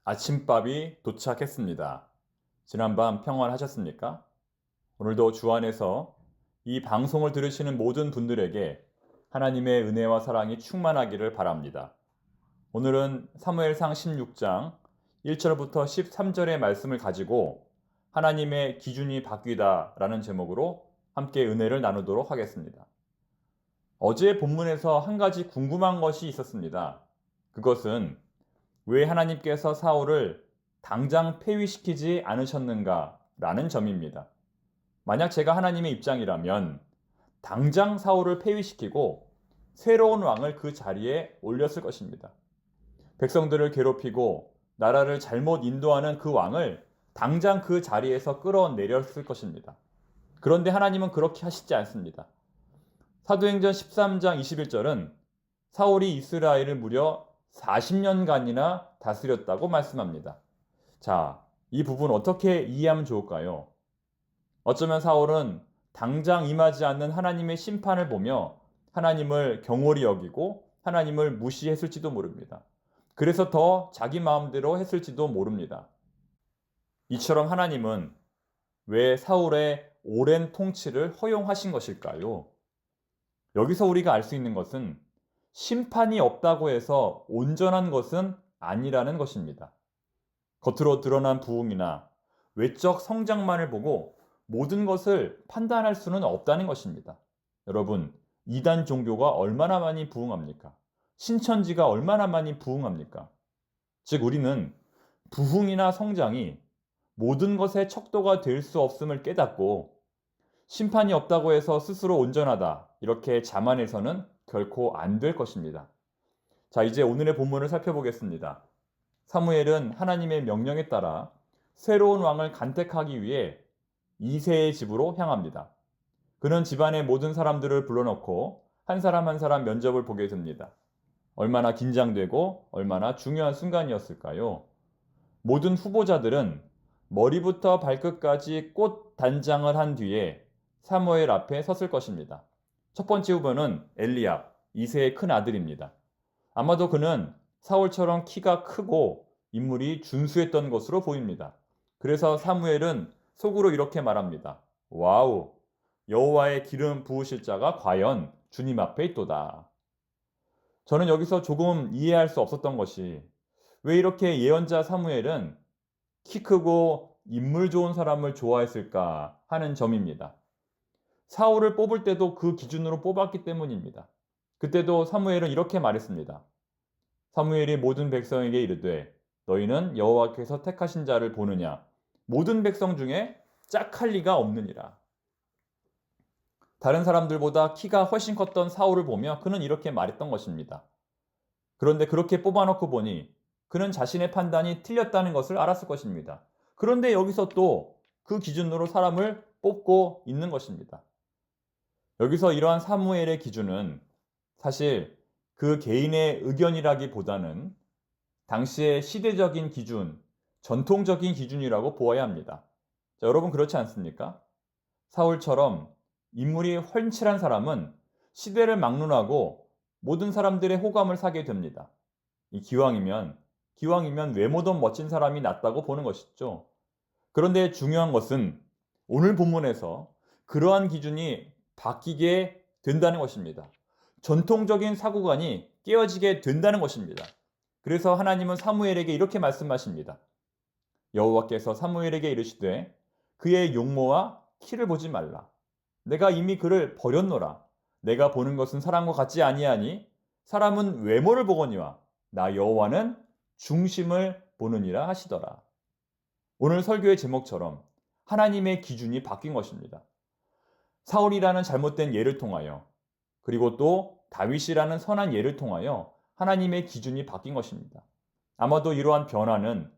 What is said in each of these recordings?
아침밥이 도착했습니다. 지난밤 평안하셨습니까? 오늘도 주 안에서 이 방송을 들으시는 모든 분들에게 하나님의 은혜와 사랑이 충만하기를 바랍니다. 오늘은 사무엘상 16장 1절부터 13절의 말씀을 가지고 하나님의 기준이 바뀌다 라는 제목으로 함께 은혜를 나누도록 하겠습니다. 어제 본문에서 한 가지 궁금한 것이 있었습니다. 그것은 왜 하나님께서 사울을 당장 폐위시키지 않으셨는가 라는 점입니다. 만약 제가 하나님의 입장이라면 당장 사울을 폐위시키고 새로운 왕을 그 자리에 올렸을 것입니다. 백성들을 괴롭히고 나라를 잘못 인도하는 그 왕을 당장 그 자리에서 끌어내렸을 것입니다. 그런데 하나님은 그렇게 하시지 않습니다. 사도행전 13장 21절은 사울이 이스라엘을 무려 40년간이나 다스렸다고 말씀합니다. 자, 이 부분 어떻게 이해하면 좋을까요? 어쩌면 사울은 당장 임하지 않는 하나님의 심판을 보며 하나님을 경홀히 여기고 하나님을 무시했을지도 모릅니다. 그래서 더 자기 마음대로 했을지도 모릅니다. 이처럼 하나님은 왜 사울의 오랜 통치를 허용하신 것일까요? 여기서 우리가 알 수 있는 것은 심판이 없다고 해서 온전한 것은 아니라는 것입니다. 겉으로 드러난 부흥이나 외적 성장만을 보고 모든 것을 판단할 수는 없다는 것입니다. 여러분, 이단 종교가 얼마나 많이 부흥합니까? 신천지가 얼마나 많이 부흥합니까? 즉, 우리는 부흥이나 성장이 모든 것의 척도가 될 수 없음을 깨닫고 심판이 없다고 해서 스스로 온전하다 이렇게 자만해서는 결코 안 될 것입니다. 자, 이제 오늘의 본문을 살펴보겠습니다. 사무엘은 하나님의 명령에 따라 새로운 왕을 간택하기 위해 이새의 집으로 향합니다. 그는 집안의 모든 사람들을 불러놓고 한 사람 한 사람 면접을 보게 됩니다. 얼마나 긴장되고 얼마나 중요한 순간이었을까요? 모든 후보자들은 머리부터 발끝까지 꽃 단장을 한 뒤에 사무엘 앞에 섰을 것입니다. 첫 번째 후보는 엘리압, 이새의 큰 아들입니다. 아마도 그는 사울처럼 키가 크고 인물이 준수했던 것으로 보입니다. 그래서 사무엘은 속으로 이렇게 말합니다. 와우, 여호와의 기름 부으실 자가 과연 주님 앞에 있도다. 저는 여기서 조금 이해할 수 없었던 것이 왜 이렇게 예언자 사무엘은 키 크고 인물 좋은 사람을 좋아했을까 하는 점입니다. 사울을 뽑을 때도 그 기준으로 뽑았기 때문입니다. 그때도 사무엘은 이렇게 말했습니다. 사무엘이 모든 백성에게 이르되 너희는 여호와께서 택하신 자를 보느냐 모든 백성 중에 짝할 리가 없느니라. 다른 사람들보다 키가 훨씬 컸던 사울을 보며 그는 이렇게 말했던 것입니다. 그런데 그렇게 뽑아놓고 보니 그는 자신의 판단이 틀렸다는 것을 알았을 것입니다. 그런데 여기서 또 그 기준으로 사람을 뽑고 있는 것입니다. 여기서 이러한 사무엘의 기준은 사실 그 개인의 의견이라기보다는 당시의 시대적인 기준, 전통적인 기준이라고 보아야 합니다. 자, 여러분 그렇지 않습니까? 사울처럼 인물이 훤칠한 사람은 시대를 막론하고 모든 사람들의 호감을 사게 됩니다. 이 기왕이면 외모도 멋진 사람이 낫다고 보는 것이죠. 그런데 중요한 것은 오늘 본문에서 그러한 기준이 바뀌게 된다는 것입니다. 전통적인 사고관이 깨어지게 된다는 것입니다. 그래서 하나님은 사무엘에게 이렇게 말씀하십니다. 여호와께서 사무엘에게 이르시되 그의 용모와 키를 보지 말라. 내가 이미 그를 버렸노라. 내가 보는 것은 사람과 같지 아니하니 사람은 외모를 보거니와 나 여호와는 중심을 보느니라 하시더라. 오늘 설교의 제목처럼 하나님의 기준이 바뀐 것입니다. 사울이라는 잘못된 예를 통하여 그리고 또 다윗이라는 선한 예를 통하여 하나님의 기준이 바뀐 것입니다. 아마도 이러한 변화는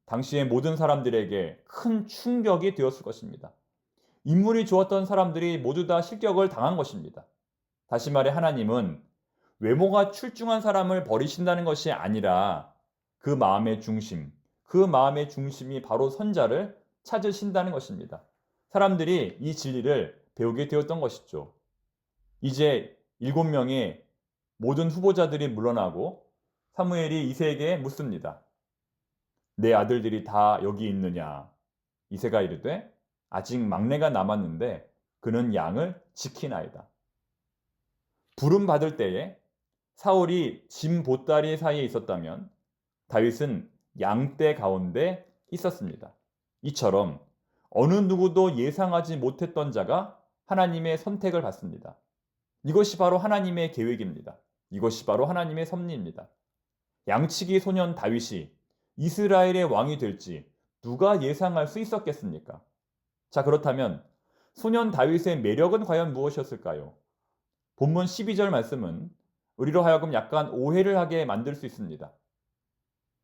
당시의 모든 사람들에게 큰 충격이 되었을 것입니다. 인물이 좋았던 사람들이 모두 다 실격을 당한 것입니다. 다시 말해 하나님은 외모가 출중한 사람을 버리신다는 것이 아니라 그 마음의 중심이 바로 선자를 찾으신다는 것입니다. 사람들이 이 진리를 배우게 되었던 것이죠. 이제 7명의 모든 후보자들이 물러나고 사무엘이 이새에게 묻습니다. 내 아들들이 다 여기 있느냐? 이새가 이르되 아직 막내가 남았는데 그는 양을 지키나이다. 부름 받을 때에 사울이 짐 보따리 사이에 있었다면 다윗은 양떼 가운데 있었습니다. 이처럼 어느 누구도 예상하지 못했던 자가 하나님의 선택을 받습니다. 이것이 바로 하나님의 계획입니다. 이것이 바로 하나님의 섭리입니다. 양치기 소년 다윗이 이스라엘의 왕이 될지 누가 예상할 수 있었겠습니까? 자, 그렇다면 소년 다윗의 매력은 과연 무엇이었을까요? 본문 12절 말씀은 우리로 하여금 약간 오해를 하게 만들 수 있습니다.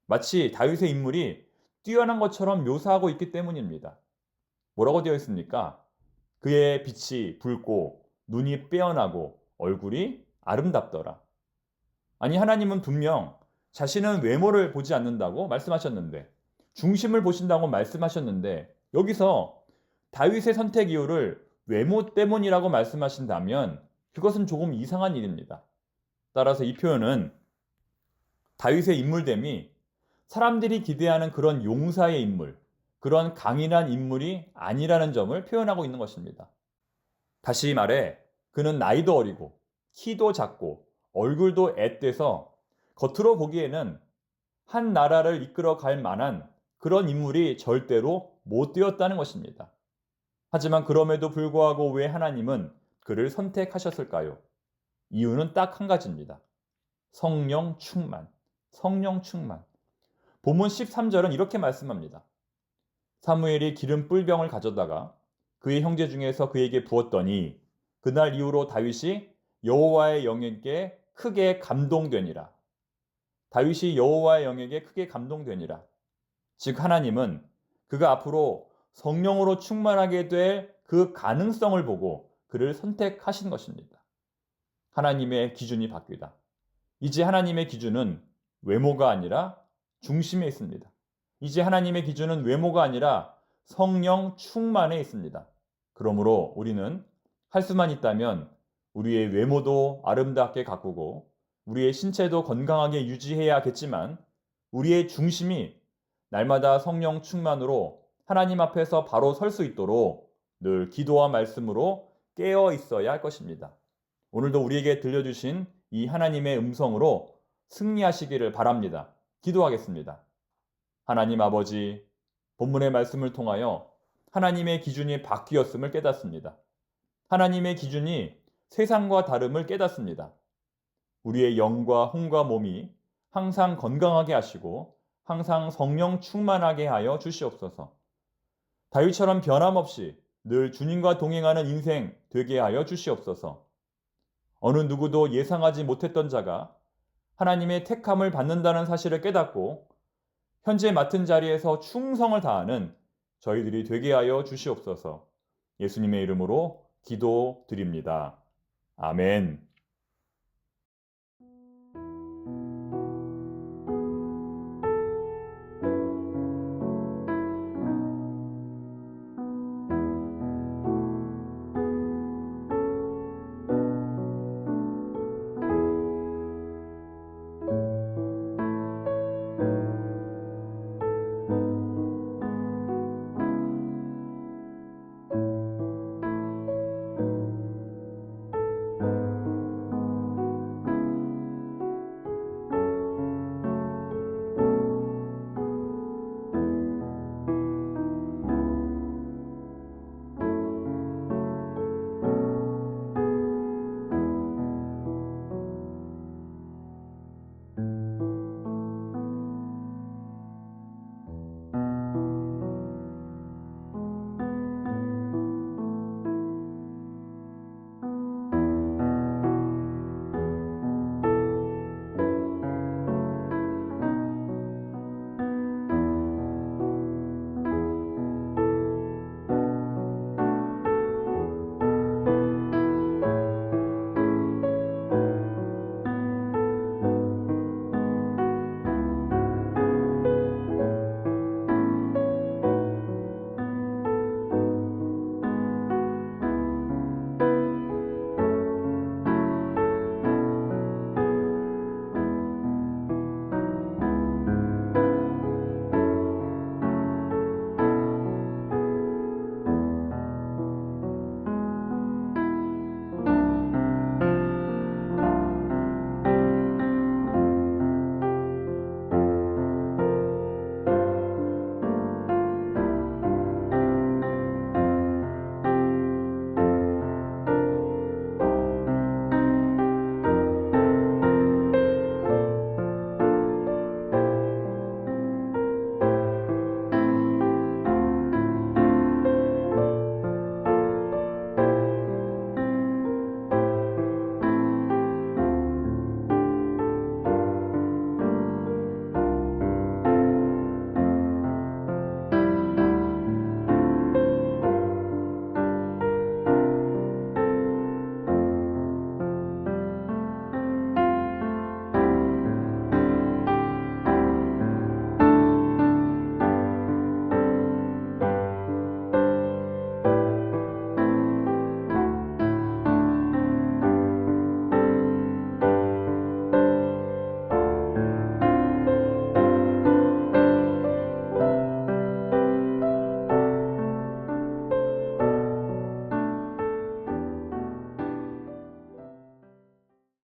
마치 다윗의 인물이 뛰어난 것처럼 묘사하고 있기 때문입니다. 뭐라고 되어 있습니까? 그의 빛이 붉고 눈이 빼어나고 얼굴이 아름답더라. 아니, 하나님은 분명 자신은 외모를 보지 않는다고 말씀하셨는데, 중심을 보신다고 말씀하셨는데, 여기서 다윗의 선택 이유를 외모 때문이라고 말씀하신다면 그것은 조금 이상한 일입니다. 따라서 이 표현은 다윗의 인물됨이 사람들이 기대하는 그런 용사의 인물, 그런 강인한 인물이 아니라는 점을 표현하고 있는 것입니다. 다시 말해, 그는 나이도 어리고 키도 작고 얼굴도 앳돼서 겉으로 보기에는 한 나라를 이끌어 갈 만한 그런 인물이 절대로 못 되었다는 것입니다. 하지만 그럼에도 불구하고 왜 하나님은 그를 선택하셨을까요? 이유는 딱 한 가지입니다. 성령 충만. 성령 충만. 본문 13절은 이렇게 말씀합니다. 사무엘이 기름 뿔병을 가져다가 그의 형제 중에서 그에게 부었더니 그날 이후로 다윗이 여호와의 영에게 크게 감동되니라. 다윗이 여호와의 영에게 크게 감동되니라. 즉 하나님은 그가 앞으로 성령으로 충만하게 될 그 가능성을 보고 그를 선택하신 것입니다. 하나님의 기준이 바뀌다. 이제 하나님의 기준은 외모가 아니라 중심에 있습니다. 이제 하나님의 기준은 외모가 아니라 성령 충만에 있습니다. 그러므로 우리는 할 수만 있다면 우리의 외모도 아름답게 가꾸고 우리의 신체도 건강하게 유지해야겠지만 우리의 중심이 날마다 성령 충만으로 하나님 앞에서 바로 설 수 있도록 늘 기도와 말씀으로 깨어 있어야 할 것입니다. 오늘도 우리에게 들려주신 이 하나님의 음성으로 승리하시기를 바랍니다. 기도하겠습니다. 하나님 아버지, 본문의 말씀을 통하여 하나님의 기준이 바뀌었음을 깨닫습니다. 하나님의 기준이 세상과 다름을 깨닫습니다. 우리의 영과 혼과 몸이 항상 건강하게 하시고 항상 성령 충만하게 하여 주시옵소서. 다윗처럼 변함없이 늘 주님과 동행하는 인생 되게 하여 주시옵소서. 어느 누구도 예상하지 못했던 자가 하나님의 택함을 받는다는 사실을 깨닫고 현재 맡은 자리에서 충성을 다하는 저희들이 되게 하여 주시옵소서. 예수님의 이름으로 기도드립니다. 아멘.